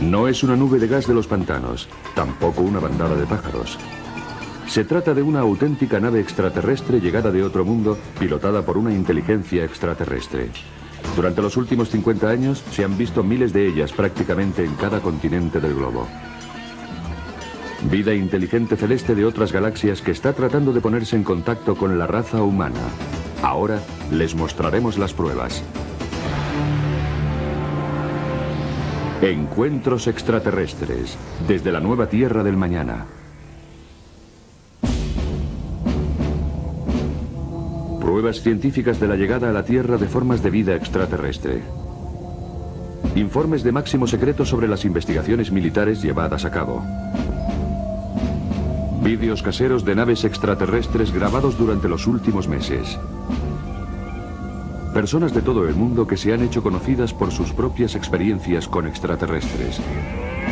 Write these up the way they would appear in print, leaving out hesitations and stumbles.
No es una nube de gas de los pantanos, tampoco una bandada de pájaros. Se trata de una auténtica nave extraterrestre llegada de otro mundo, pilotada por una inteligencia extraterrestre. Durante los últimos 50 años se han visto miles de ellas prácticamente en cada continente del globo. Vida inteligente celeste de otras galaxias que está tratando de ponerse en contacto con la raza humana. Ahora les mostraremos las pruebas. Encuentros extraterrestres, desde la nueva Tierra del mañana. Pruebas científicas de la llegada a la Tierra de formas de vida extraterrestre. Informes de máximo secreto sobre las investigaciones militares llevadas a cabo. Vídeos caseros de naves extraterrestres grabados durante los últimos meses. Personas de todo el mundo que se han hecho conocidas por sus propias experiencias con extraterrestres.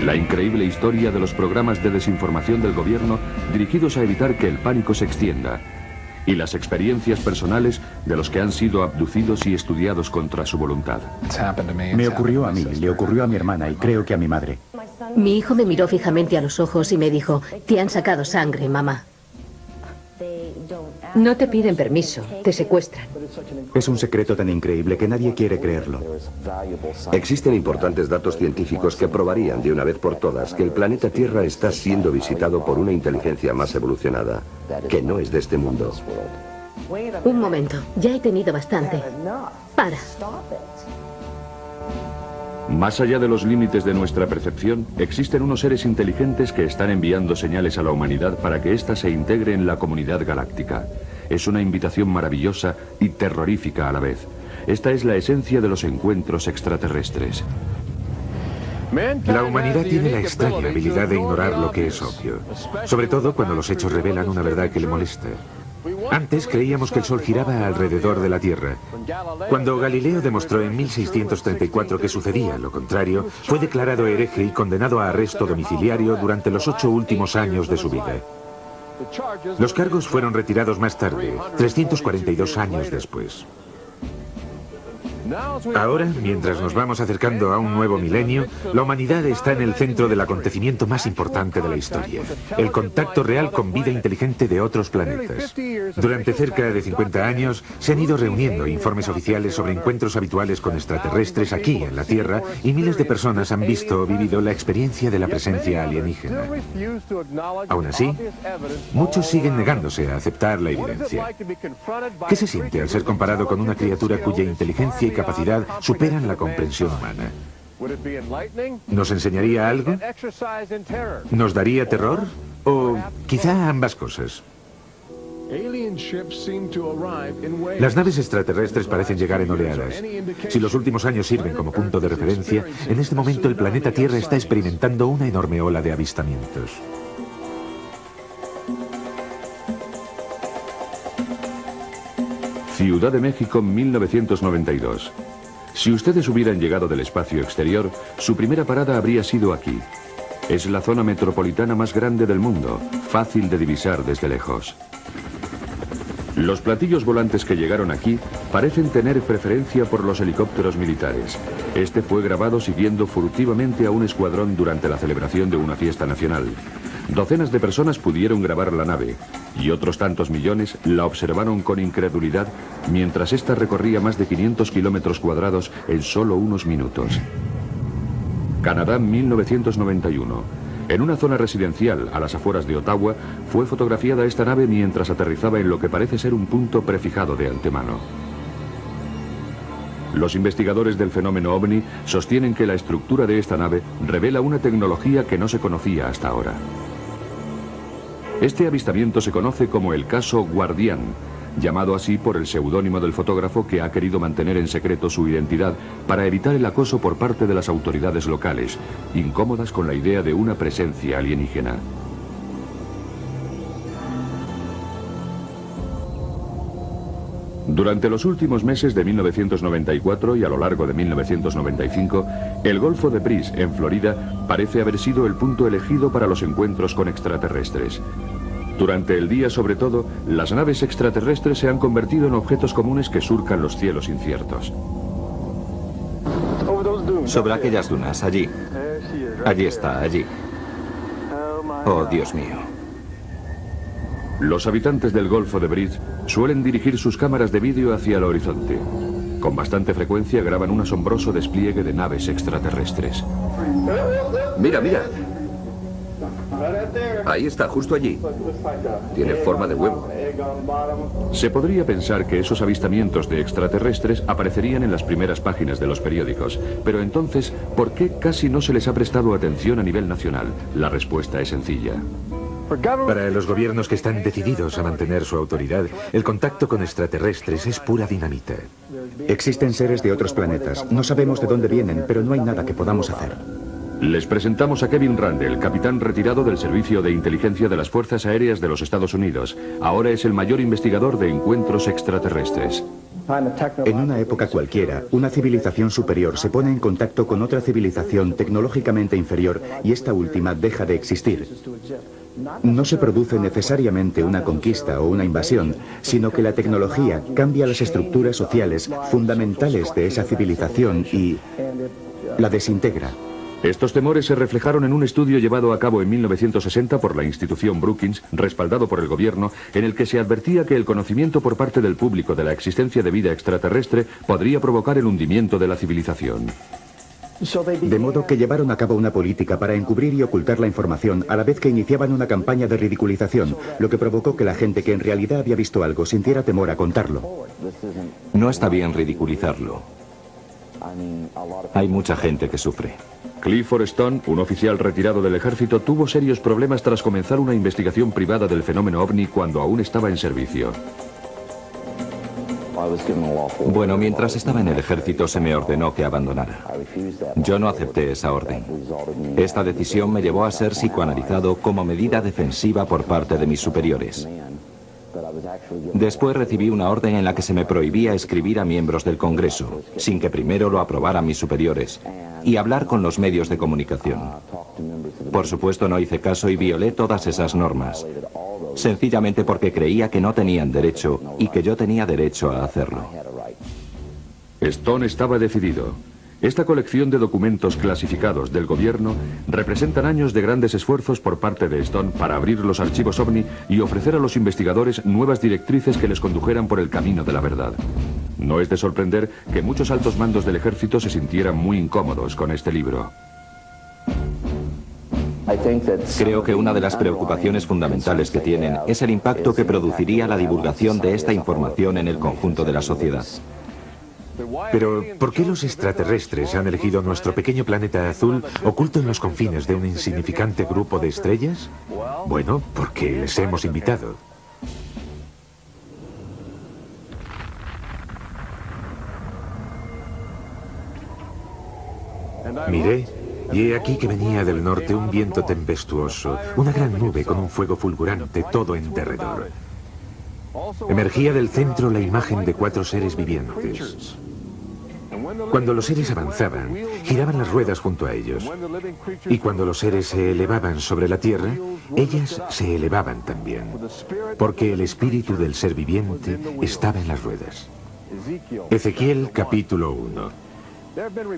La increíble historia de los programas de desinformación del gobierno dirigidos a evitar que el pánico se extienda. Y las experiencias personales de los que han sido abducidos y estudiados contra su voluntad. Me ocurrió a mí, le ocurrió a mi hermana y creo que a mi madre. Mi hijo me miró fijamente a los ojos y me dijo: te han sacado sangre, mamá. No te piden permiso, te secuestran. Es un secreto tan increíble que nadie quiere creerlo. Existen importantes datos científicos que probarían de una vez por todas que el planeta Tierra está siendo visitado por una inteligencia más evolucionada, que no es de este mundo. Un momento, ya he tenido bastante. Para. Más allá de los límites de nuestra percepción, existen unos seres inteligentes que están enviando señales a la humanidad para que ésta se integre en la comunidad galáctica. Es una invitación maravillosa y terrorífica a la vez. Esta es la esencia de los encuentros extraterrestres. La humanidad tiene la extraña habilidad de ignorar lo que es obvio, sobre todo cuando los hechos revelan una verdad que le molesta. Antes creíamos que el Sol giraba alrededor de la Tierra. Cuando Galileo demostró en 1634 que sucedía lo contrario, fue declarado hereje y condenado a arresto domiciliario durante los 8 últimos años de su vida. Los cargos fueron retirados más tarde, 342 años después. Ahora, mientras nos vamos acercando a un nuevo milenio, la humanidad está en el centro del acontecimiento más importante de la historia, el contacto real con vida inteligente de otros planetas. Durante cerca de 50 años se han ido reuniendo informes oficiales sobre encuentros habituales con extraterrestres aquí en la Tierra y miles de personas han visto o vivido la experiencia de la presencia alienígena. Aún así, muchos siguen negándose a aceptar la evidencia. ¿Qué se siente al ser comparado con una criatura cuya inteligencia y capacidad superan la comprensión humana? ¿Nos enseñaría algo? ¿Nos daría terror? ¿O quizá ambas cosas? Las naves extraterrestres parecen llegar en oleadas. Si los últimos años sirven como punto de referencia, en este momento el planeta Tierra está experimentando una enorme ola de avistamientos. Ciudad de México, 1992. Si ustedes hubieran llegado del espacio exterior, su primera parada habría sido aquí. Es la zona metropolitana más grande del mundo, fácil de divisar desde lejos. Los platillos volantes que llegaron aquí parecen tener preferencia por los helicópteros militares. Este fue grabado siguiendo furtivamente a un escuadrón durante la celebración de una fiesta nacional. Docenas de personas pudieron grabar la nave y otros tantos millones la observaron con incredulidad mientras ésta recorría más de 500 kilómetros cuadrados en solo unos minutos. Canadá, 1991. En una zona residencial a las afueras de Ottawa fue fotografiada esta nave mientras aterrizaba en lo que parece ser un punto prefijado de antemano. Los investigadores del fenómeno OVNI sostienen que la estructura de esta nave revela una tecnología que no se conocía hasta ahora. Este avistamiento se conoce como el caso Guardián, llamado así por el seudónimo del fotógrafo que ha querido mantener en secreto su identidad para evitar el acoso por parte de las autoridades locales, incómodas con la idea de una presencia alienígena. Durante los últimos meses de 1994 y a lo largo de 1995, el Golfo de Brice, en Florida, parece haber sido el punto elegido para los encuentros con extraterrestres. Durante el día, sobre todo, las naves extraterrestres se han convertido en objetos comunes que surcan los cielos inciertos. Sobre aquellas dunas, allí. Allí está, allí. Oh, Dios mío. Los habitantes del Golfo de Bridge suelen dirigir sus cámaras de vídeo hacia el horizonte. Con bastante frecuencia graban un asombroso despliegue de naves extraterrestres. Mira, mira. Ahí está, justo allí. Tiene forma de huevo. Se podría pensar que esos avistamientos de extraterrestres aparecerían en las primeras páginas de los periódicos. Pero entonces, ¿por qué casi no se les ha prestado atención a nivel nacional? La respuesta es sencilla. Para los gobiernos que están decididos a mantener su autoridad, el contacto con extraterrestres es pura dinamita. Existen seres de otros planetas. No sabemos de dónde vienen, pero no hay nada que podamos hacer. Les presentamos a Kevin Randle, capitán retirado del Servicio de Inteligencia de las Fuerzas Aéreas de los Estados Unidos. Ahora es el mayor investigador de encuentros extraterrestres. En una época cualquiera, una civilización superior se pone en contacto con otra civilización tecnológicamente inferior y esta última deja de existir. No se produce necesariamente una conquista o una invasión, sino que la tecnología cambia las estructuras sociales fundamentales de esa civilización y la desintegra. Estos temores se reflejaron en un estudio llevado a cabo en 1960 por la institución Brookings, respaldado por el gobierno, en el que se advertía que el conocimiento por parte del público de la existencia de vida extraterrestre podría provocar el hundimiento de la civilización. De modo que llevaron a cabo una política para encubrir y ocultar la información a la vez que iniciaban una campaña de ridiculización, lo que provocó que la gente que en realidad había visto algo sintiera temor a contarlo. No está bien ridiculizarlo. Hay mucha gente que sufre. Clifford Stone, un oficial retirado del ejército, tuvo serios problemas tras comenzar una investigación privada del fenómeno ovni cuando aún estaba en servicio. Bueno, mientras estaba en el ejército se me ordenó que abandonara. Yo no acepté esa orden. Esta decisión me llevó a ser psicoanalizado como medida defensiva por parte de mis superiores. Después recibí una orden en la que se me prohibía escribir a miembros del Congreso, sin que primero lo aprobaran mis superiores, y hablar con los medios de comunicación. Por supuesto no hice caso y violé todas esas normas, sencillamente porque creía que no tenían derecho y que yo tenía derecho a hacerlo. Stone estaba decidido. Esta colección de documentos clasificados del gobierno representan años de grandes esfuerzos por parte de Stone para abrir los archivos OVNI y ofrecer a los investigadores nuevas directrices que les condujeran por el camino de la verdad. No es de sorprender que muchos altos mandos del ejército se sintieran muy incómodos con este libro. Creo que una de las preocupaciones fundamentales que tienen es el impacto que produciría la divulgación de esta información en el conjunto de la sociedad. Pero, ¿por qué los extraterrestres han elegido nuestro pequeño planeta azul oculto en los confines de un insignificante grupo de estrellas? Bueno, porque les hemos invitado. Miré, y he aquí que venía del norte un viento tempestuoso, una gran nube con un fuego fulgurante todo en derredor. Emergía del centro la imagen de 4 seres vivientes. Cuando los seres avanzaban, giraban las ruedas junto a ellos. Y cuando los seres se elevaban sobre la tierra, ellas se elevaban también. Porque el espíritu del ser viviente estaba en las ruedas. Ezequiel capítulo 1.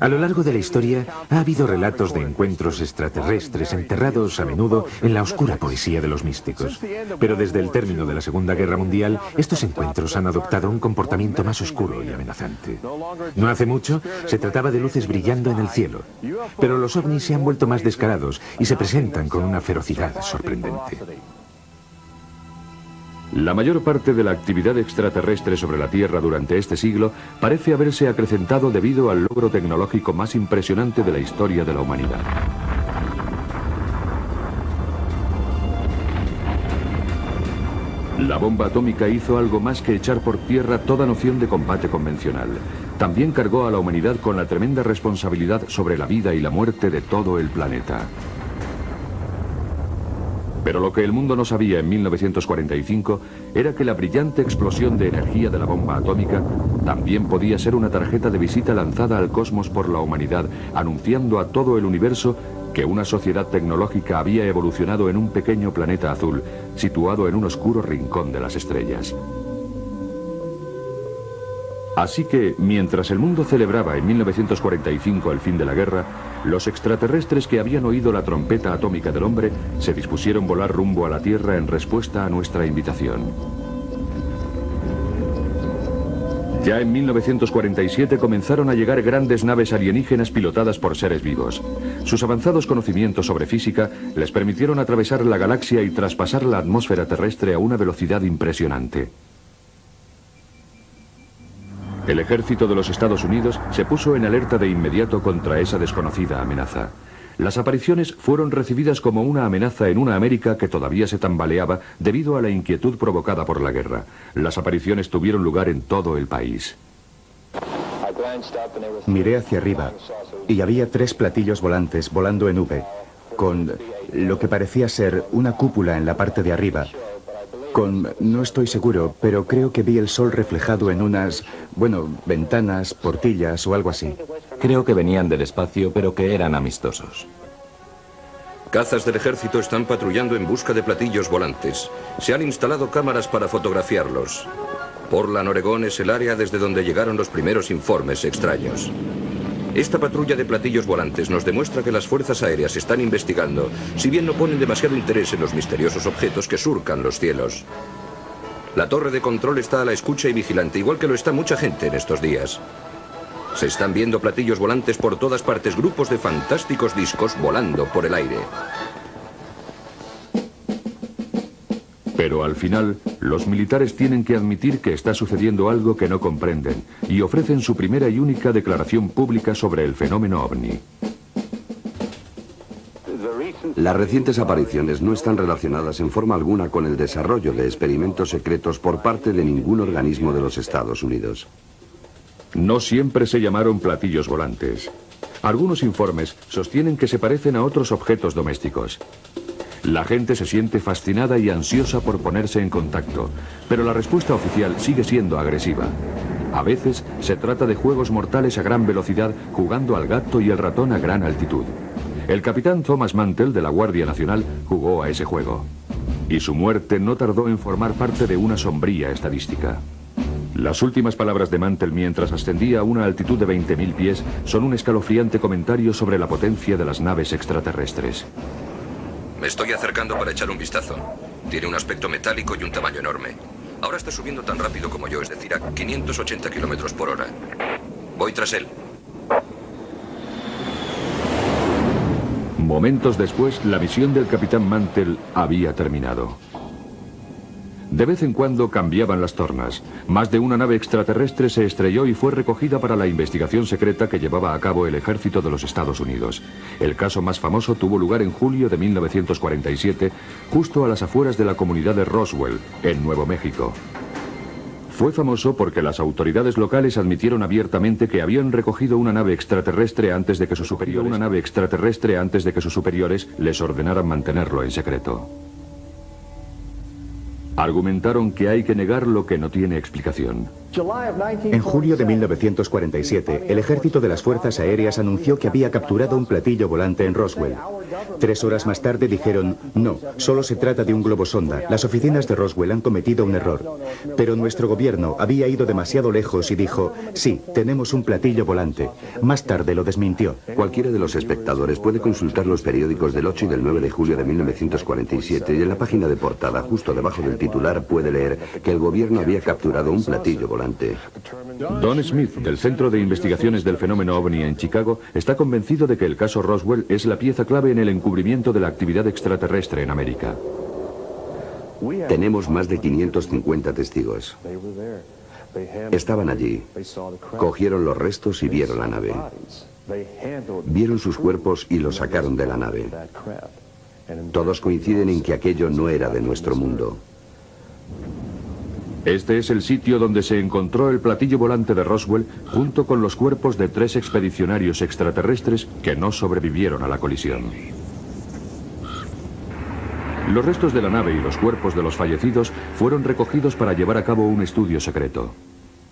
A lo largo de la historia ha habido relatos de encuentros extraterrestres enterrados a menudo en la oscura poesía de los místicos. Pero desde el término de la Segunda Guerra Mundial, estos encuentros han adoptado un comportamiento más oscuro y amenazante. No hace mucho se trataba de luces brillando en el cielo, pero los ovnis se han vuelto más descarados y se presentan con una ferocidad sorprendente. La mayor parte de la actividad extraterrestre sobre la Tierra durante este siglo parece haberse acrecentado debido al logro tecnológico más impresionante de la historia de la humanidad. La bomba atómica hizo algo más que echar por tierra toda noción de combate convencional. También cargó a la humanidad con la tremenda responsabilidad sobre la vida y la muerte de todo el planeta. Pero lo que el mundo no sabía en 1945 era que la brillante explosión de energía de la bomba atómica también podía ser una tarjeta de visita lanzada al cosmos por la humanidad, anunciando a todo el universo que una sociedad tecnológica había evolucionado en un pequeño planeta azul, situado en un oscuro rincón de las estrellas. Así que, mientras el mundo celebraba en 1945 el fin de la guerra, los extraterrestres que habían oído la trompeta atómica del hombre se dispusieron volar rumbo a la Tierra en respuesta a nuestra invitación. Ya en 1947 comenzaron a llegar grandes naves alienígenas pilotadas por seres vivos. Sus avanzados conocimientos sobre física les permitieron atravesar la galaxia y traspasar la atmósfera terrestre a una velocidad impresionante. El ejército de los Estados Unidos se puso en alerta de inmediato contra esa desconocida amenaza. Las apariciones fueron recibidas como una amenaza en una América que todavía se tambaleaba debido a la inquietud provocada por la guerra. Las apariciones tuvieron lugar en todo el país. Miré hacia arriba y había 3 platillos volantes volando en V, con lo que parecía ser una cúpula en la parte de arriba. No estoy seguro, pero creo que vi el sol reflejado en unas, ventanas, portillas o algo así. Creo que venían del espacio, pero que eran amistosos. Cazas del ejército están patrullando en busca de platillos volantes. Se han instalado cámaras para fotografiarlos. Portland, Oregón es el área desde donde llegaron los primeros informes extraños. Esta patrulla de platillos volantes nos demuestra que las fuerzas aéreas están investigando, si bien no ponen demasiado interés en los misteriosos objetos que surcan los cielos. La torre de control está a la escucha y vigilante, igual que lo está mucha gente en estos días. Se están viendo platillos volantes por todas partes, grupos de fantásticos discos volando por el aire. Pero al final, los militares tienen que admitir que está sucediendo algo que no comprenden y ofrecen su primera y única declaración pública sobre el fenómeno ovni. Las recientes apariciones no están relacionadas en forma alguna con el desarrollo de experimentos secretos por parte de ningún organismo de los Estados Unidos. No siempre se llamaron platillos volantes. Algunos informes sostienen que se parecen a otros objetos domésticos. La gente se siente fascinada y ansiosa por ponerse en contacto, pero la respuesta oficial sigue siendo agresiva. A veces se trata de juegos mortales a gran velocidad jugando al gato y el ratón a gran altitud. El capitán Thomas Mantell de la Guardia Nacional jugó a ese juego. Y su muerte no tardó en formar parte de una sombría estadística. Las últimas palabras de Mantell mientras ascendía a una altitud de 20.000 pies son un escalofriante comentario sobre la potencia de las naves extraterrestres. Me estoy acercando para echar un vistazo. Tiene un aspecto metálico y un tamaño enorme. Ahora está subiendo tan rápido como yo, es decir, a 580 kilómetros por hora. Voy tras él. Momentos después, la misión del capitán Mantell había terminado. De vez en cuando cambiaban las tornas. Más de una nave extraterrestre se estrelló y fue recogida para la investigación secreta que llevaba a cabo el ejército de los Estados Unidos. El caso más famoso tuvo lugar en julio de 1947, justo a las afueras de la comunidad de Roswell, en Nuevo México. Fue famoso porque las autoridades locales admitieron abiertamente que habían recogido una nave extraterrestre antes de que sus superiores les ordenaran mantenerlo en secreto. Argumentaron que hay que negar lo que no tiene explicación. En julio de 1947, el ejército de las Fuerzas Aéreas anunció que había capturado un platillo volante en Roswell. 3 horas más tarde dijeron, no, solo se trata de un globo sonda. Las oficinas de Roswell han cometido un error. Pero nuestro gobierno había ido demasiado lejos y dijo, sí, tenemos un platillo volante. Más tarde lo desmintió. Cualquiera de los espectadores puede consultar los periódicos del 8 y del 9 de julio de 1947 y en la página de portada, justo debajo del titular, puede leer que el gobierno había capturado un platillo volante. Don Smith, del Centro de Investigaciones del Fenómeno OVNI en Chicago, está convencido de que el caso Roswell es la pieza clave en el encubrimiento de la actividad extraterrestre en América. Tenemos más de 550 testigos. Estaban allí, cogieron los restos y vieron la nave. Vieron sus cuerpos y los sacaron de la nave. Todos coinciden en que aquello no era de nuestro mundo. Este es el sitio donde se encontró el platillo volante de Roswell junto con los cuerpos de 3 expedicionarios extraterrestres que no sobrevivieron a la colisión. Los restos de la nave y los cuerpos de los fallecidos fueron recogidos para llevar a cabo un estudio secreto.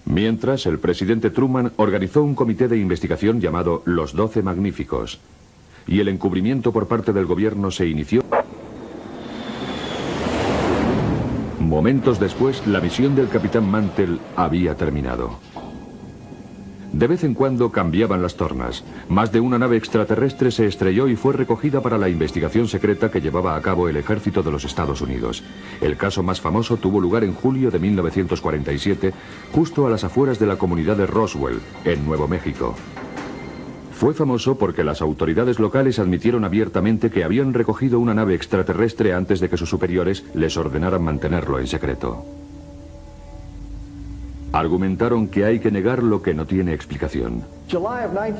Mientras, el presidente Truman organizó un comité de investigación llamado Los 12 Magníficos, y el encubrimiento por parte del gobierno se inició. Momentos después, la misión del capitán Mantell había terminado. De vez en cuando cambiaban las tornas. Más de una nave extraterrestre se estrelló y fue recogida para la investigación secreta que llevaba a cabo el ejército de los Estados Unidos. El caso más famoso tuvo lugar en julio de 1947, justo a las afueras de la comunidad de Roswell, en Nuevo México. Fue famoso porque las autoridades locales admitieron abiertamente que habían recogido una nave extraterrestre antes de que sus superiores les ordenaran mantenerlo en secreto. Argumentaron que hay que negar lo que no tiene explicación.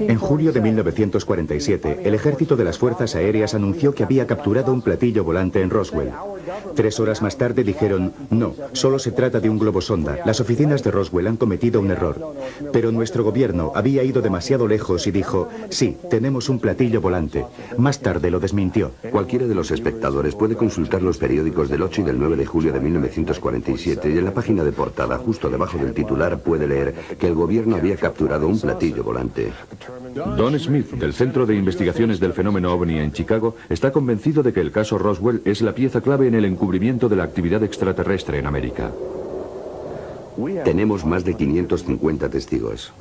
En julio de 1947, el ejército de las Fuerzas Aéreas anunció que había capturado un platillo volante en Roswell. 3 horas más tarde dijeron, no, solo se trata de un globo sonda. Las oficinas de Roswell han cometido un error. Pero nuestro gobierno había ido demasiado lejos y dijo, sí, tenemos un platillo volante. Más tarde lo desmintió. Cualquiera de los espectadores puede consultar los periódicos del 8 y del 9 de julio de 1947 y en la página de portada, justo debajo del titular, puede leer que el gobierno había capturado un platillo volante. Don Smith, del Centro de Investigaciones del Fenómeno OVNI en Chicago, está convencido de que el caso Roswell es la pieza clave en el encubrimiento de la actividad extraterrestre en América. Tenemos más de 550 testigos.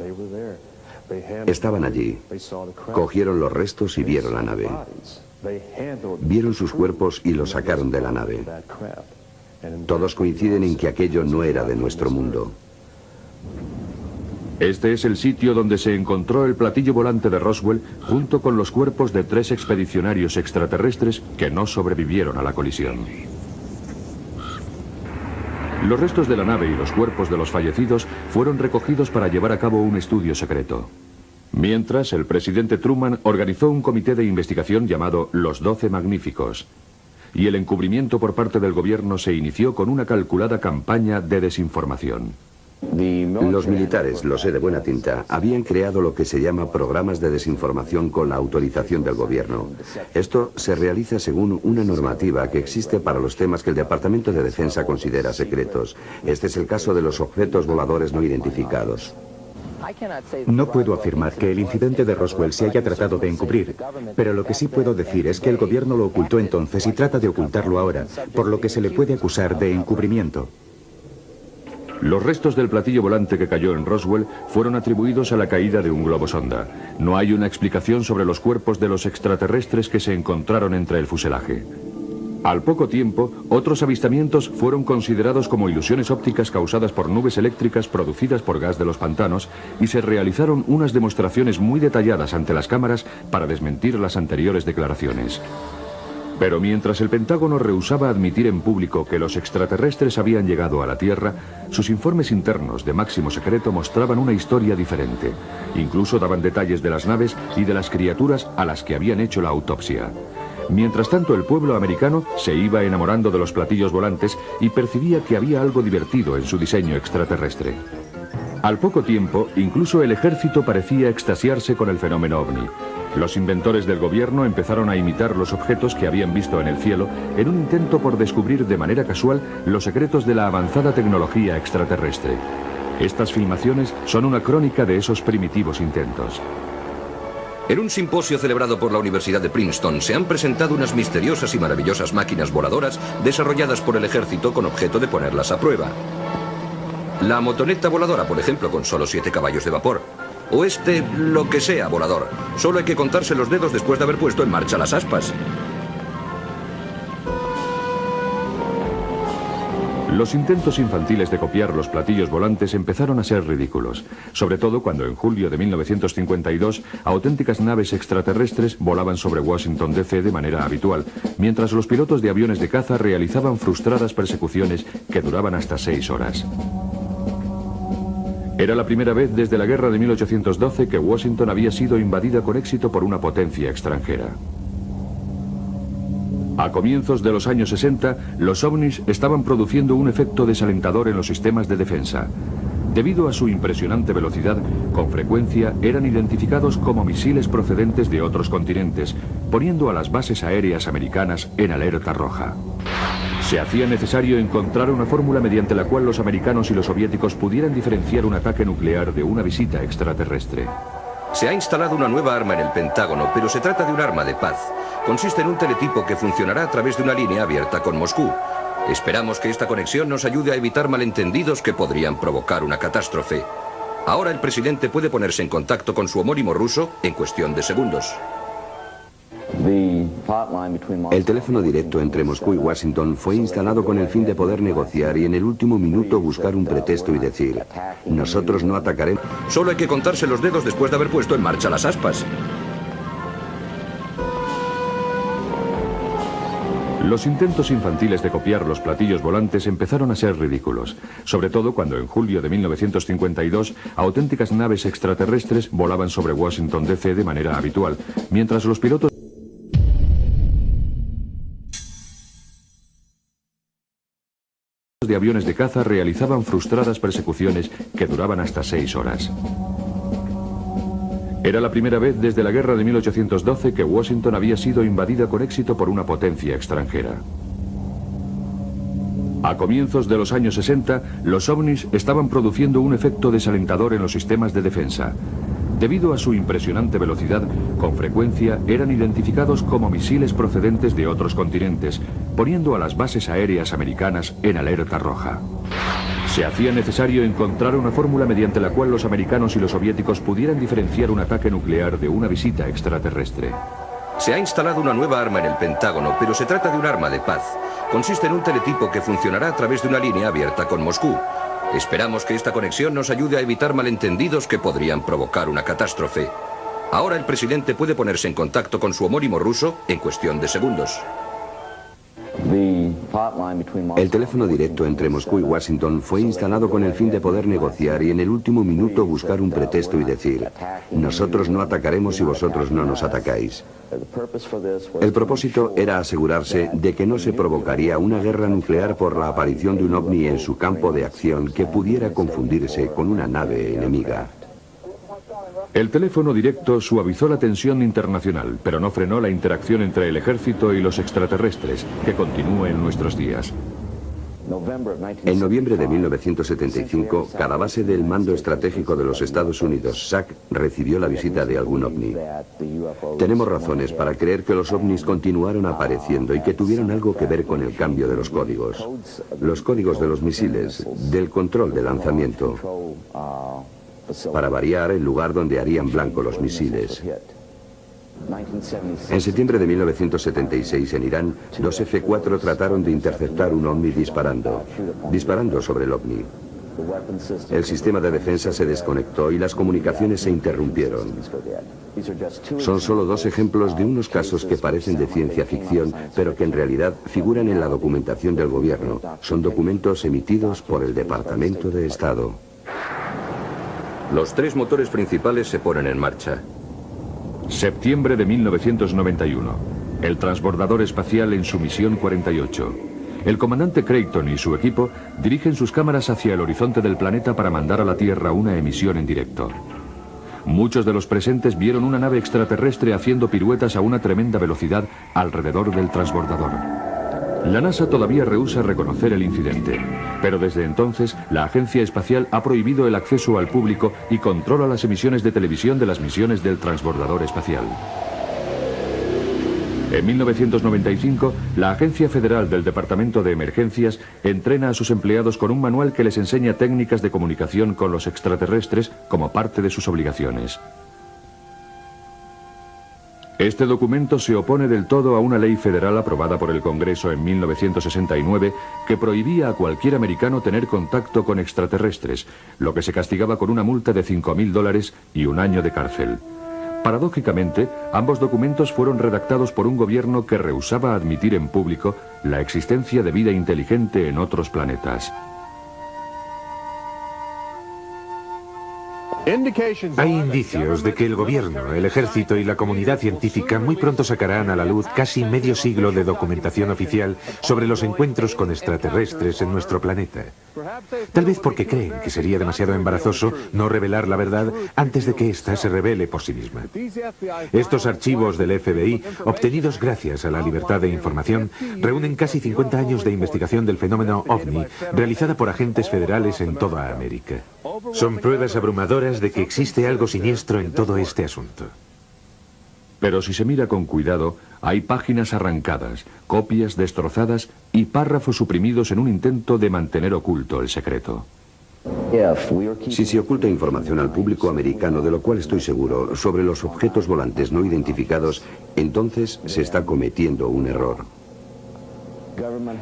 Estaban allí, cogieron los restos y vieron la nave. Vieron sus cuerpos y los sacaron de la nave. Todos coinciden en que aquello no era de nuestro mundo. Este es el sitio donde se encontró el platillo volante de Roswell junto con los cuerpos de 3 expedicionarios extraterrestres que no sobrevivieron a la colisión. Los restos de la nave y los cuerpos de los fallecidos fueron recogidos para llevar a cabo un estudio secreto. Mientras, el presidente Truman organizó un comité de investigación llamado Los 12 Magníficos. Y el encubrimiento por parte del gobierno se inició con una calculada campaña de desinformación. Los militares, lo sé de buena tinta, habían creado lo que se llama programas de desinformación con la autorización del gobierno. Esto se realiza según una normativa que existe para los temas que el Departamento de Defensa considera secretos. Este es el caso de los objetos voladores no identificados. No puedo afirmar que el incidente de Roswell se haya tratado de encubrir, pero lo que sí puedo decir es que el gobierno lo ocultó entonces y trata de ocultarlo ahora, por lo que se le puede acusar de encubrimiento. Los restos del platillo volante que cayó en Roswell fueron atribuidos a la caída de un globo sonda. No hay una explicación sobre los cuerpos de los extraterrestres que se encontraron entre el fuselaje. Al poco tiempo, otros avistamientos fueron considerados como ilusiones ópticas causadas por nubes eléctricas producidas por gas de los pantanos y se realizaron unas demostraciones muy detalladas ante las cámaras para desmentir las anteriores declaraciones. Pero mientras el Pentágono rehusaba admitir en público que los extraterrestres habían llegado a la Tierra, sus informes internos de máximo secreto mostraban una historia diferente. Incluso daban detalles de las naves y de las criaturas a las que habían hecho la autopsia. Mientras tanto, el pueblo americano se iba enamorando de los platillos volantes y percibía que había algo divertido en su diseño extraterrestre. Al poco tiempo, incluso el ejército parecía extasiarse con el fenómeno OVNI. Los inventores del gobierno empezaron a imitar los objetos que habían visto en el cielo en un intento por descubrir de manera casual los secretos de la avanzada tecnología extraterrestre. Estas filmaciones son una crónica de esos primitivos intentos. En un simposio celebrado por la Universidad de Princeton se han presentado unas misteriosas y maravillosas máquinas voladoras desarrolladas por el ejército con objeto de ponerlas a prueba. La motoneta voladora, por ejemplo, con solo 7 caballos de vapor. O lo que sea volador. Solo hay que contarse los dedos después de haber puesto en marcha las aspas. Los intentos infantiles de copiar los platillos volantes empezaron a ser ridículos, sobre todo cuando en julio de 1952 auténticas naves extraterrestres volaban sobre Washington DC de manera habitual, mientras los pilotos de aviones de caza realizaban frustradas persecuciones que duraban hasta 6 horas. Era la primera vez desde la guerra de 1812 que Washington había sido invadida con éxito por una potencia extranjera. A comienzos de los años 60, los ovnis estaban produciendo un efecto desalentador en los sistemas de defensa. Debido a su impresionante velocidad, con frecuencia eran identificados como misiles procedentes de otros continentes, poniendo a las bases aéreas americanas en alerta roja. Se hacía necesario encontrar una fórmula mediante la cual los americanos y los soviéticos pudieran diferenciar un ataque nuclear de una visita extraterrestre. Se ha instalado una nueva arma en el Pentágono, pero se trata de un arma de paz. Consiste en un teletipo que funcionará a través de una línea abierta con Moscú. Esperamos que esta conexión nos ayude a evitar malentendidos que podrían provocar una catástrofe. Ahora el presidente puede ponerse en contacto con su homónimo ruso en cuestión de segundos. El teléfono directo entre Moscú y Washington fue instalado con el fin de poder negociar y en el último minuto buscar un pretexto y decir: nosotros no atacaremos. Solo hay que contarse los dedos después de haber puesto en marcha las aspas. Los intentos infantiles de copiar los platillos volantes empezaron a ser ridículos, sobre todo cuando en julio de 1952 auténticas naves extraterrestres volaban sobre Washington DC de manera habitual, mientras los pilotos de aviones de caza realizaban frustradas persecuciones que duraban hasta 6 horas. Era la primera vez desde la guerra de 1812 que Washington había sido invadida con éxito por una potencia extranjera. A comienzos de los años 60, los ovnis estaban produciendo un efecto desalentador en los sistemas de defensa. Debido a su impresionante velocidad, con frecuencia eran identificados como misiles procedentes de otros continentes, poniendo a las bases aéreas americanas en alerta roja. Se hacía necesario encontrar una fórmula mediante la cual los americanos y los soviéticos pudieran diferenciar un ataque nuclear de una visita extraterrestre. Se ha instalado una nueva arma en el Pentágono, pero se trata de un arma de paz. Consiste en un teletipo que funcionará a través de una línea abierta con Moscú. Esperamos que esta conexión nos ayude a evitar malentendidos que podrían provocar una catástrofe. Ahora el presidente puede ponerse en contacto con su homónimo ruso en cuestión de segundos. El teléfono directo entre Moscú y Washington fue instalado con el fin de poder negociar y en el último minuto buscar un pretexto y decir: nosotros no atacaremos si vosotros no nos atacáis. El propósito era asegurarse de que no se provocaría una guerra nuclear por la aparición de un ovni en su campo de acción que pudiera confundirse con una nave enemiga. El teléfono directo suavizó la tensión internacional, pero no frenó la interacción entre el ejército y los extraterrestres, que continúa en nuestros días. En noviembre de 1975, cada base del Mando Estratégico de los Estados Unidos, SAC, recibió la visita de algún ovni. Tenemos razones para creer que los ovnis continuaron apareciendo y que tuvieron algo que ver con el cambio de los códigos. Los códigos de los misiles, del control de lanzamiento. Para variar, el lugar donde harían blanco los misiles. En septiembre de 1976, en Irán, dos F-4 trataron de interceptar un ovni disparando sobre el ovni. El sistema de defensa se desconectó y las comunicaciones se interrumpieron. Son solo dos ejemplos de unos casos que parecen de ciencia ficción, pero que en realidad figuran en la documentación del gobierno. Son documentos emitidos por el Departamento de Estado. Los tres motores principales se ponen en marcha. Septiembre de 1991. El transbordador espacial en su misión 48. El comandante Creighton y su equipo dirigen sus cámaras hacia el horizonte del planeta para mandar a la Tierra una emisión en directo. Muchos de los presentes vieron una nave extraterrestre haciendo piruetas a una tremenda velocidad alrededor del transbordador. La NASA todavía rehúsa reconocer el incidente, pero desde entonces la Agencia Espacial ha prohibido el acceso al público y controla las emisiones de televisión de las misiones del transbordador espacial. En 1995, la Agencia Federal del Departamento de Emergencias entrena a sus empleados con un manual que les enseña técnicas de comunicación con los extraterrestres como parte de sus obligaciones. Este documento se opone del todo a una ley federal aprobada por el Congreso en 1969 que prohibía a cualquier americano tener contacto con extraterrestres, lo que se castigaba con una multa de $5.000 y 1 año de cárcel. Paradójicamente, ambos documentos fueron redactados por un gobierno que rehusaba admitir en público la existencia de vida inteligente en otros planetas. Hay indicios de que el gobierno, el ejército y la comunidad científica muy pronto sacarán a la luz casi medio siglo de documentación oficial sobre los encuentros con extraterrestres en nuestro planeta. Tal vez porque creen que sería demasiado embarazoso no revelar la verdad antes de que ésta se revele por sí misma. Estos archivos del FBI, obtenidos gracias a la libertad de información, reúnen casi 50 años de investigación del fenómeno OVNI, realizada por agentes federales en toda América. Son pruebas abrumadoras de que existe algo siniestro en todo este asunto. Pero si se mira con cuidado, hay páginas arrancadas, copias destrozadas y párrafos suprimidos en un intento de mantener oculto el secreto. Si se oculta información al público americano, de lo cual estoy seguro, sobre los objetos volantes no identificados, entonces se está cometiendo un error.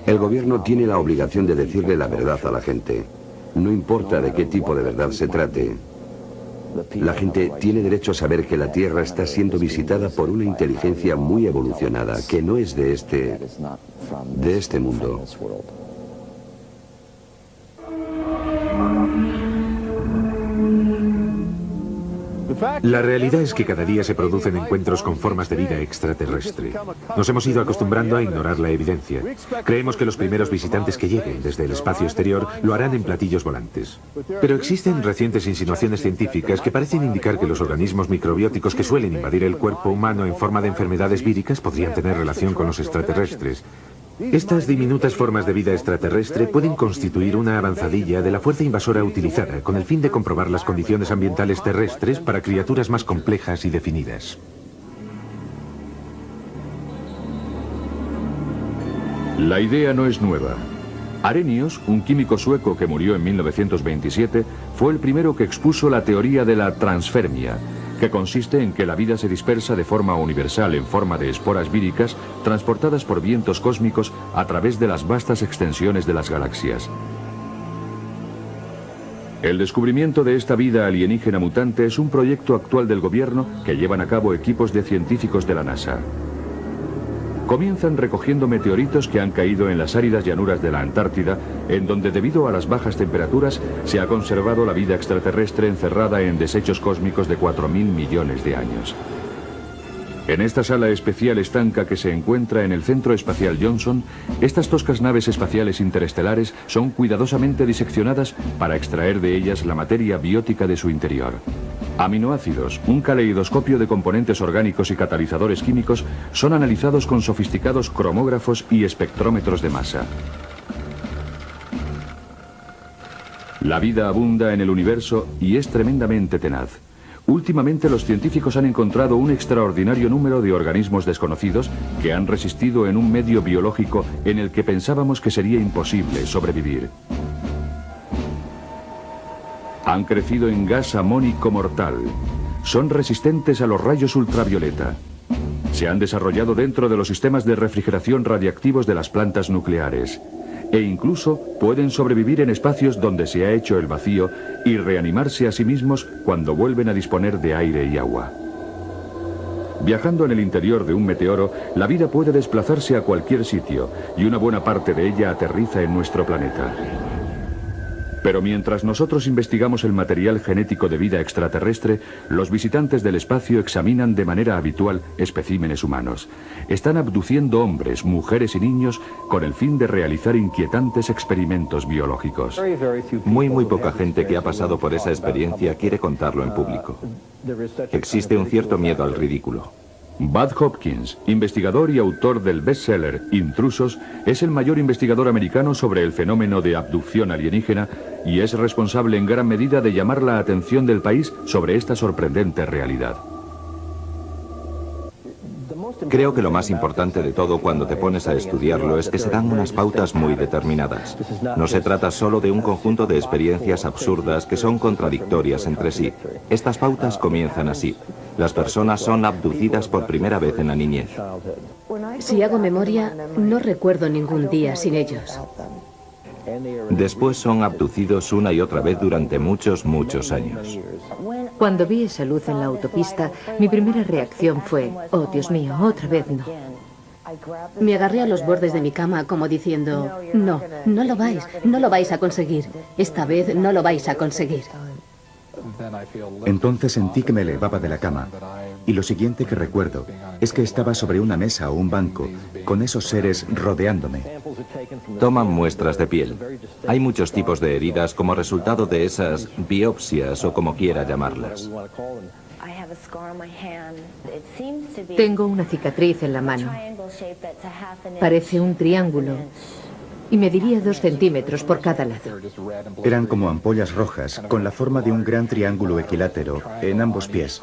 El gobierno tiene la obligación de decirle la verdad a la gente. No importa de qué tipo de verdad se trate. La gente tiene derecho a saber que la Tierra está siendo visitada por una inteligencia muy evolucionada, que no es de este mundo. La realidad es que cada día se producen encuentros con formas de vida extraterrestre. Nos hemos ido acostumbrando a ignorar la evidencia. Creemos que los primeros visitantes que lleguen desde el espacio exterior lo harán en platillos volantes. Pero existen recientes insinuaciones científicas que parecen indicar que los organismos microbióticos que suelen invadir el cuerpo humano en forma de enfermedades víricas podrían tener relación con los extraterrestres. Estas diminutas formas de vida extraterrestre pueden constituir una avanzadilla de la fuerza invasora utilizada con el fin de comprobar las condiciones ambientales terrestres para criaturas más complejas y definidas. La idea no es nueva. Arrhenius, un químico sueco que murió en 1927, fue el primero que expuso la teoría de la transfermia, que consiste en que la vida se dispersa de forma universal en forma de esporas víricas transportadas por vientos cósmicos a través de las vastas extensiones de las galaxias. El descubrimiento de esta vida alienígena mutante es un proyecto actual del gobierno que llevan a cabo equipos de científicos de la NASA. Comienzan recogiendo meteoritos que han caído en las áridas llanuras de la Antártida, en donde debido a las bajas temperaturas se ha conservado la vida extraterrestre encerrada en desechos cósmicos de 4.000 millones de años. En esta sala especial estanca que se encuentra en el Centro Espacial Johnson, estas toscas naves espaciales interestelares son cuidadosamente diseccionadas para extraer de ellas la materia biótica de su interior. Aminoácidos, un caleidoscopio de componentes orgánicos y catalizadores químicos son analizados con sofisticados cromógrafos y espectrómetros de masa. La vida abunda en el universo y es tremendamente tenaz. Últimamente los científicos han encontrado un extraordinario número de organismos desconocidos que han resistido en un medio biológico en el que pensábamos que sería imposible sobrevivir. Han crecido en gas amónico mortal. Son resistentes a los rayos ultravioleta. Se han desarrollado dentro de los sistemas de refrigeración radiactivos de las plantas nucleares. E incluso pueden sobrevivir en espacios donde se ha hecho el vacío y reanimarse a sí mismos cuando vuelven a disponer de aire y agua. Viajando en el interior de un meteoro, la vida puede desplazarse a cualquier sitio y una buena parte de ella aterriza en nuestro planeta. Pero mientras nosotros investigamos el material genético de vida extraterrestre, los visitantes del espacio examinan de manera habitual especímenes humanos. Están abduciendo hombres, mujeres y niños con el fin de realizar inquietantes experimentos biológicos. Muy poca gente que ha pasado por esa experiencia quiere contarlo en público. Existe un cierto miedo al ridículo. Bud Hopkins, investigador y autor del bestseller Intrusos, es el mayor investigador americano sobre el fenómeno de abducción alienígena y es responsable en gran medida de llamar la atención del país sobre esta sorprendente realidad. Creo que lo más importante de todo cuando te pones a estudiarlo es que se dan unas pautas muy determinadas. No se trata solo de un conjunto de experiencias absurdas que son contradictorias entre sí. Estas pautas comienzan así. Las personas son abducidas por primera vez en la niñez. Si hago memoria, no recuerdo ningún día sin ellos. Después son abducidos una y otra vez durante muchos años. Cuando vi esa luz en la autopista, mi primera reacción fue, oh Dios mío, otra vez no. Me agarré a los bordes de mi cama como diciendo, no, no lo vais a conseguir. Esta vez no lo vais a conseguir. Entonces sentí que me elevaba de la cama. Y lo siguiente que recuerdo es que estaba sobre una mesa o un banco, con esos seres rodeándome. Toman muestras de piel. Hay muchos tipos de heridas como resultado de esas biopsias o como quiera llamarlas. Tengo una cicatriz en la mano. Parece un triángulo. Y mediría 2 centímetros por cada lado. Eran como ampollas rojas, con la forma de un gran triángulo equilátero en ambos pies.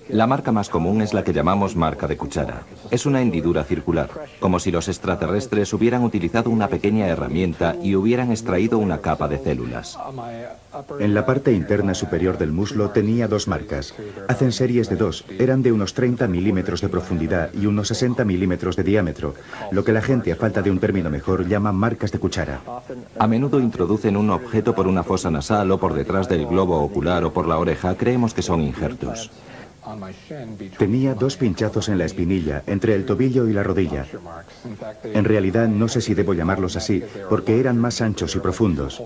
La marca más común es la que llamamos marca de cuchara. Es una hendidura circular, como si los extraterrestres hubieran utilizado una pequeña herramienta y hubieran extraído una capa de células. En la parte interna superior del muslo tenía 2 marcas. Hacen series de 2, eran de unos 30 milímetros de profundidad y unos 60 milímetros de diámetro, lo que la gente, a falta de un término mejor, llama marcas de cuchara. A menudo introducen un objeto por una fosa nasal o por detrás del globo ocular o por la oreja. Creemos que son injertos. Tenía 2 pinchazos en la espinilla, entre el tobillo y la rodilla. En realidad no sé si debo llamarlos así, porque eran más anchos y profundos.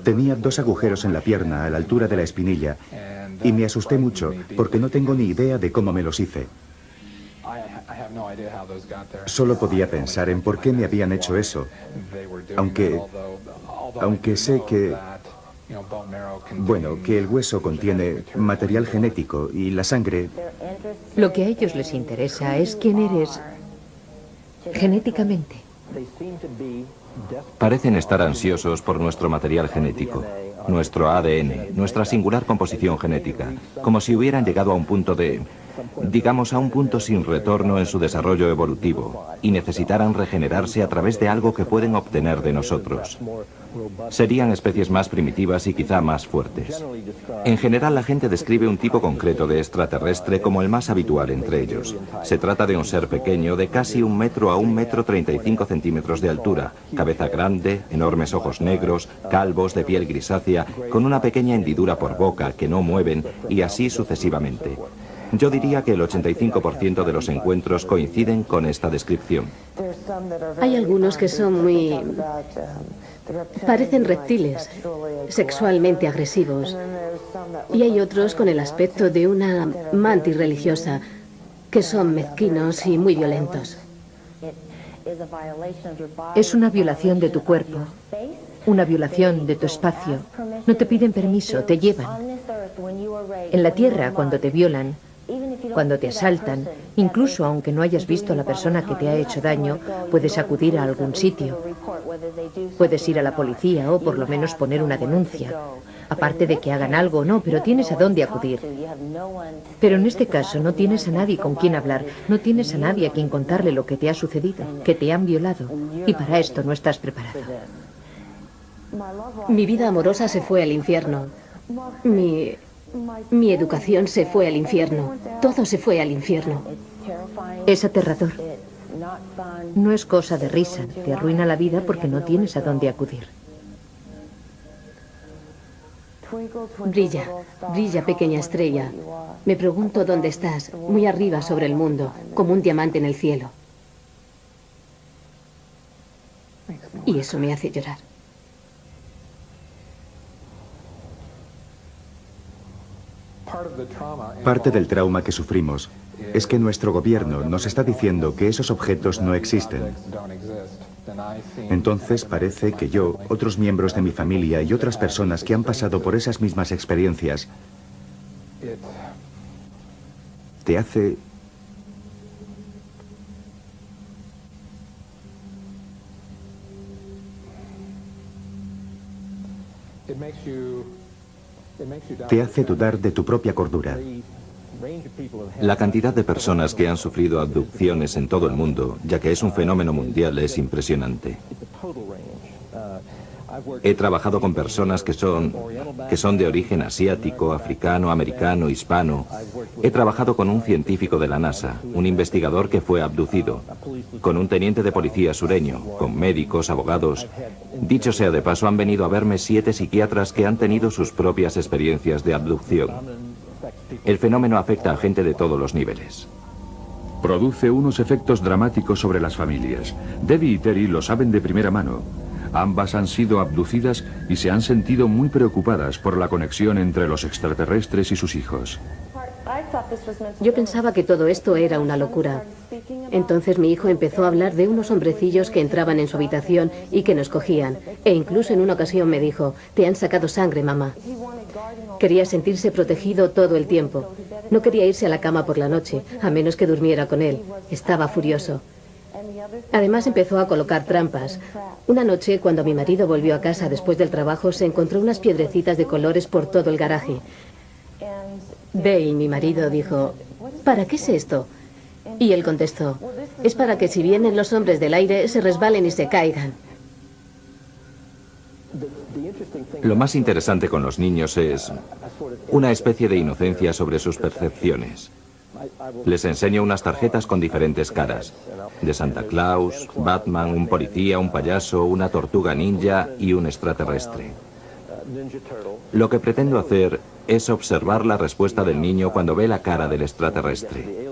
Tenía 2 agujeros en la pierna, a la altura de la espinilla, y me asusté mucho, porque no tengo ni idea de cómo me los hice. Solo podía pensar en por qué me habían hecho eso, aunque sé que... Bueno, que el hueso contiene material genético y la sangre... Lo que a ellos les interesa es quién eres genéticamente. Parecen estar ansiosos por nuestro material genético, nuestro ADN, nuestra singular composición genética, como si hubieran llegado a un punto digamos a un punto sin retorno en su desarrollo evolutivo, y necesitaran regenerarse a través de algo que pueden obtener de nosotros. Serían especies más primitivas y quizá más fuertes. En general, la gente describe un tipo concreto de extraterrestre como el más habitual entre ellos. Se trata de un ser pequeño de casi 1 metro a 1,35 metros de altura, cabeza grande, enormes ojos negros, calvos, de piel grisácea, con una pequeña hendidura por boca que no mueven, y así sucesivamente. Yo diría que el 85% de los encuentros coinciden con esta descripción. Hay algunos que son muy... parecen reptiles, sexualmente agresivos. Y hay otros con el aspecto de una mantis religiosa, que son mezquinos y muy violentos. Es una violación de tu cuerpo, una violación de tu espacio. No te piden permiso, te llevan. En la tierra, cuando te violan, cuando te asaltan, incluso aunque no hayas visto a la persona que te ha hecho daño, puedes acudir a algún sitio. Puedes ir a la policía o por lo menos poner una denuncia. Aparte de que hagan algo o no, pero tienes a dónde acudir. Pero en este caso no tienes a nadie con quien hablar, no tienes a nadie a quien contarle lo que te ha sucedido, que te han violado, y para esto no estás preparado. Mi vida amorosa se fue al infierno. Mi educación se fue al infierno. Todo se fue al infierno. Es aterrador. No es cosa de risa. Te arruina la vida porque no tienes a dónde acudir. Brilla, brilla, pequeña estrella. Me pregunto dónde estás, muy arriba sobre el mundo, como un diamante en el cielo. Y eso me hace llorar. Parte del trauma que sufrimos es que nuestro gobierno nos está diciendo que esos objetos no existen. Entonces parece que yo, otros miembros de mi familia y otras personas que han pasado por esas mismas experiencias, te hace... te hace dudar de tu propia cordura. La cantidad de personas que han sufrido abducciones en todo el mundo, ya que es un fenómeno mundial, es impresionante. He trabajado con personas que son de origen asiático, africano, americano, hispano. He trabajado con un científico de la NASA, un investigador que fue abducido, con un teniente de policía sureño, con médicos, abogados. Dicho sea de paso, han venido a verme 7 psiquiatras que han tenido sus propias experiencias de abducción. El fenómeno afecta a gente de todos los niveles. Produce unos efectos dramáticos sobre las familias. Debbie y Terry lo saben de primera mano. Ambas han sido abducidas y se han sentido muy preocupadas por la conexión entre los extraterrestres y sus hijos. Yo pensaba que todo esto era una locura. Entonces mi hijo empezó a hablar de unos hombrecillos que entraban en su habitación y que nos cogían. E incluso en una ocasión me dijo, te han sacado sangre, mamá. Quería sentirse protegido todo el tiempo. No quería irse a la cama por la noche, a menos que durmiera con él. Estaba furioso. Además empezó a colocar trampas. Una noche, cuando mi marido volvió a casa después del trabajo, se encontró unas piedrecitas de colores por todo el garaje. Dave, mi marido, dijo, ¿para qué es esto? Y él contestó, es para que si vienen los hombres del aire se resbalen y se caigan. Lo más interesante con los niños es una especie de inocencia sobre sus percepciones. Les enseño unas tarjetas con diferentes caras, de Santa Claus, Batman, un policía, un payaso, una tortuga ninja y un extraterrestre. Lo que pretendo hacer es observar la respuesta del niño cuando ve la cara del extraterrestre.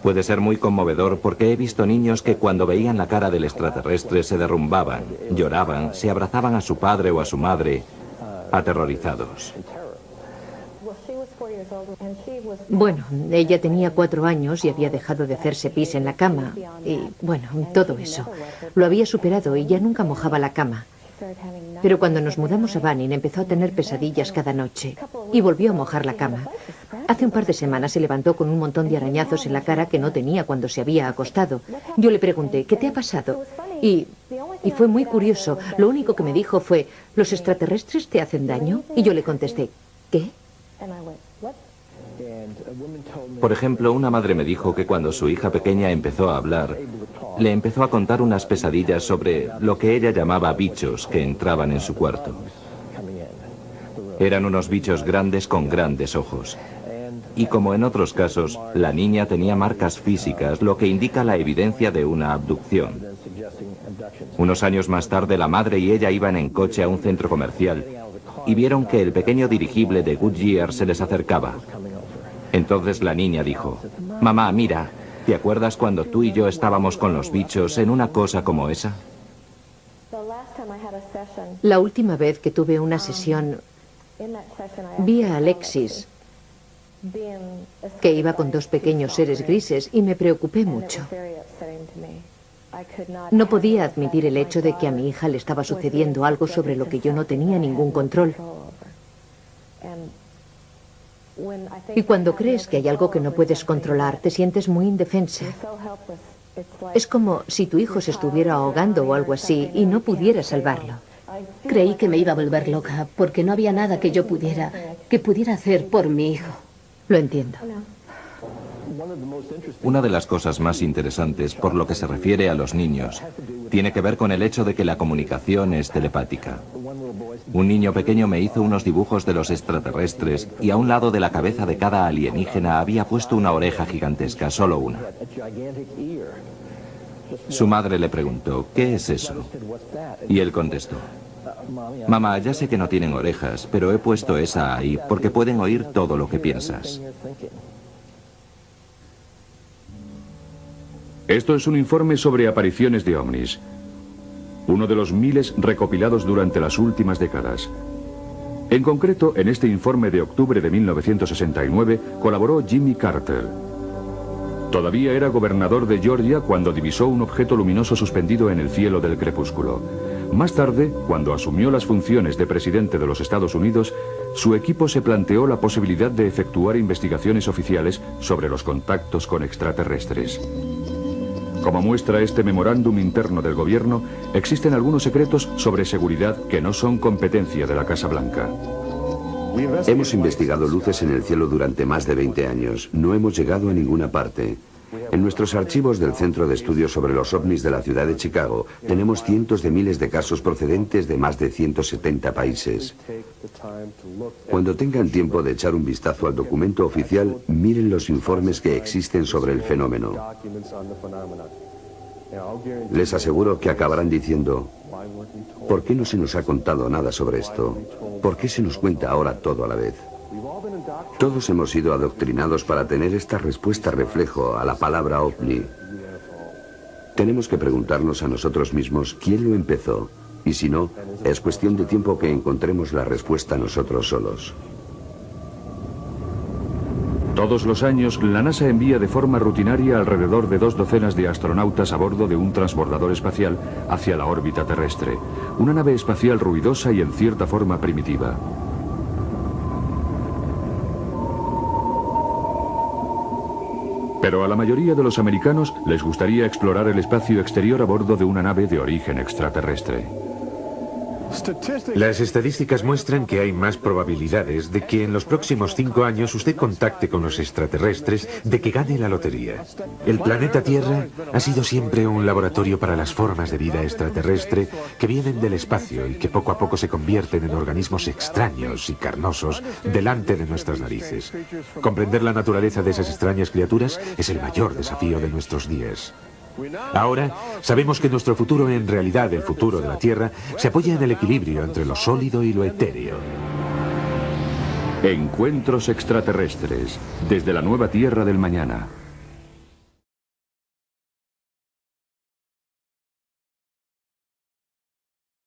Puede ser muy conmovedor porque he visto niños que cuando veían la cara del extraterrestre se derrumbaban, lloraban, se abrazaban a su padre o a su madre, aterrorizados. Bueno, ella tenía 4 años y había dejado de hacerse pis en la cama. Y, bueno, todo eso. Lo había superado y ya nunca mojaba la cama. Pero cuando nos mudamos a Banning empezó a tener pesadillas cada noche y volvió a mojar la cama. Hace un par de semanas se levantó con un montón de arañazos en la cara que no tenía cuando se había acostado. Yo le pregunté, ¿qué te ha pasado? Y fue muy curioso. Lo único que me dijo fue, ¿los extraterrestres te hacen daño? Y yo le contesté, ¿qué? Por ejemplo, una madre me dijo que cuando su hija pequeña empezó a hablar, le empezó a contar unas pesadillas sobre lo que ella llamaba bichos que entraban en su cuarto. Eran unos bichos grandes con grandes ojos. Y como en otros casos, la niña tenía marcas físicas, lo que indica la evidencia de una abducción. Unos años más tarde, la madre y ella iban en coche a un centro comercial y vieron que el pequeño dirigible de Goodyear se les acercaba. Entonces la niña dijo, «Mamá, mira, ¿te acuerdas cuando tú y yo estábamos con los bichos en una cosa como esa?» La última vez que tuve una sesión, vi a Alexis, que iba con 2 pequeños seres grises, y me preocupé mucho. No podía admitir el hecho de que a mi hija le estaba sucediendo algo sobre lo que yo no tenía ningún control. Y cuando crees que hay algo que no puedes controlar, te sientes muy indefensa. Es como si tu hijo se estuviera ahogando o algo así y no pudiera salvarlo. Creí que me iba a volver loca porque no había nada que yo pudiera hacer por mi hijo. Lo entiendo. Una de las cosas más interesantes por lo que se refiere a los niños tiene que ver con el hecho de que la comunicación es telepática. Un niño pequeño me hizo unos dibujos de los extraterrestres y a un lado de la cabeza de cada alienígena había puesto una oreja gigantesca, solo una. Su madre le preguntó, ¿qué es eso? Y él contestó, «Mamá, ya sé que no tienen orejas, pero he puesto esa ahí porque pueden oír todo lo que piensas». Esto es un informe sobre apariciones de ovnis, uno de los miles recopilados durante las últimas décadas. En concreto, en este informe de octubre de 1969 colaboró Jimmy Carter. Todavía era gobernador de Georgia cuando divisó un objeto luminoso suspendido en el cielo del crepúsculo. Más tarde, cuando asumió las funciones de presidente de los Estados Unidos, su equipo se planteó la posibilidad de efectuar investigaciones oficiales sobre los contactos con extraterrestres. Como muestra este memorándum interno del gobierno, existen algunos secretos sobre seguridad que no son competencia de la Casa Blanca. Hemos investigado luces en el cielo durante más de 20 años. No hemos llegado a ninguna parte. En nuestros archivos del Centro de Estudios sobre los OVNIs de la ciudad de Chicago tenemos cientos de miles de casos procedentes de más de 170 países. Cuando tengan tiempo de echar un vistazo al documento oficial, miren los informes que existen sobre el fenómeno. Les aseguro que acabarán diciendo, ¿por qué no se nos ha contado nada sobre esto? ¿Por qué se nos cuenta ahora todo a la vez? Todos hemos sido adoctrinados para tener esta respuesta reflejo a la palabra ovni. Tenemos que preguntarnos a nosotros mismos quién lo empezó, y si no, es cuestión de tiempo que encontremos la respuesta nosotros solos. Todos los años, la NASA envía de forma rutinaria alrededor de 2 docenas de astronautas a bordo de un transbordador espacial hacia la órbita terrestre, una nave espacial ruidosa y en cierta forma primitiva. Pero a la mayoría de los americanos les gustaría explorar el espacio exterior a bordo de una nave de origen extraterrestre. Las estadísticas muestran que hay más probabilidades de que en los próximos 5 años usted contacte con los extraterrestres, de que gane la lotería. El planeta Tierra ha sido siempre un laboratorio para las formas de vida extraterrestre que vienen del espacio y que poco a poco se convierten en organismos extraños y carnosos delante de nuestras narices. Comprender la naturaleza de esas extrañas criaturas es el mayor desafío de nuestros días. Ahora sabemos que nuestro futuro, en realidad el futuro de la Tierra, se apoya en el equilibrio entre lo sólido y lo etéreo. Encuentros extraterrestres, desde la nueva Tierra del mañana.